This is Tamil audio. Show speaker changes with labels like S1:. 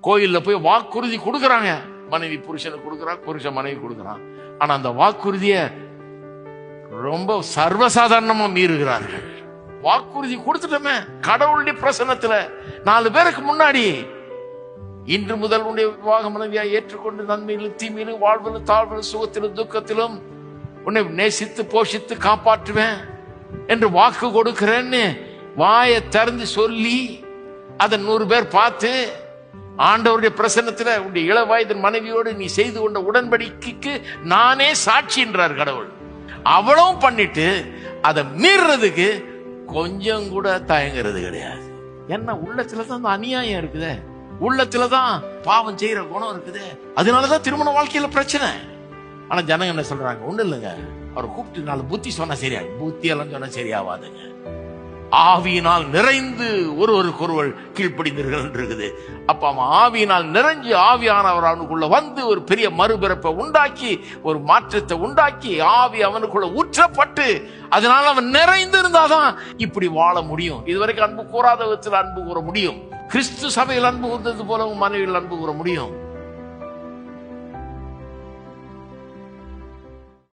S1: கோயில்ல போய் வாக்குறுதி கொடுக்கறாங்க. மனைவி புருஷனுக்கு கொடுக்கறான், புருஷன் மனைவி கொடுக்கறான். ஆனா அந்த வாக்குறுதிய ரொம்ப சர்வசாதாரணமா மீறுகிறார்கள். வாக்குறுதி கொடுத்துட்டோமே கடவுளுடைய பிரசன்னத்துல 4 பேருக்கு முன்னாடி, இன்று முதல் உன்னுடைய விவாக மனைவியா ஏற்றுக்கொண்டு நன்மையிலும் தீமையிலும் வாழ்விலும் தாழ்விலும் சுகத்திலும் துக்கத்திலும் உன்னை நேசித்து போஷித்து காப்பாற்றுவேன் என்று வாக்கு கொடுக்கிறேன்னு வாயை திறந்து சொல்லி அதை 100 பேர் பார்த்து ஆண்டவருடைய பிரசன்னத்துல உன்னுடைய இள வயதின் மனைவியோடு நீ செய்து கொண்ட உடன்படிக்கைக்கு நானே சாட்சி என்றார் கடவுள். அவ்வளவும் பண்ணிட்டு அதை மீறதுக்கு கொஞ்சம் கூட தயங்குறது கிடையாது. என்ன உள்ளத்துலதான் அந்த அநியாயம் இருக்குது, உள்ளத்துலதான் பாவம் செய்யற குணம் இருக்குது. அதனாலதான் திருமண வாழ்க்கையில பிரச்சனை. ஆனா ஜனங்க என்ன சொல்றாங்க, ஒண்ணு இல்லைங்க, அவரை கூப்பிட்டு 4 புத்தி சொன்னா சரியா, புத்தி எல்லாம் சொன்னா சரியாவாதுங்க. ஆவியினால் நிறைந்து ஒருவருக்கொருவர் கீழ்ப்படிந்தீர்கள் இருக்குது. அப்ப அவன் ஆவியினால் நிறைஞ்சு ஆவியானவர் அவனுக்குள்ள வந்து ஒரு பெரிய மறுபிறப்பை உண்டாக்கி ஒரு மாற்றத்தை உண்டாக்கி ஆவி அவனுக்குள்ள ஊற்றப்பட்டு அதனால அவன் நிறைந்து இருந்தாதான் இப்படி வாழ முடியும். இதுவரைக்கும் அன்பு கூறாத விதத்தில் அன்பு கூற முடியும். கிறிஸ்து சபையில் அன்பு கூர்ந்தது போல மனைவியில் அன்பு கூற முடியும்.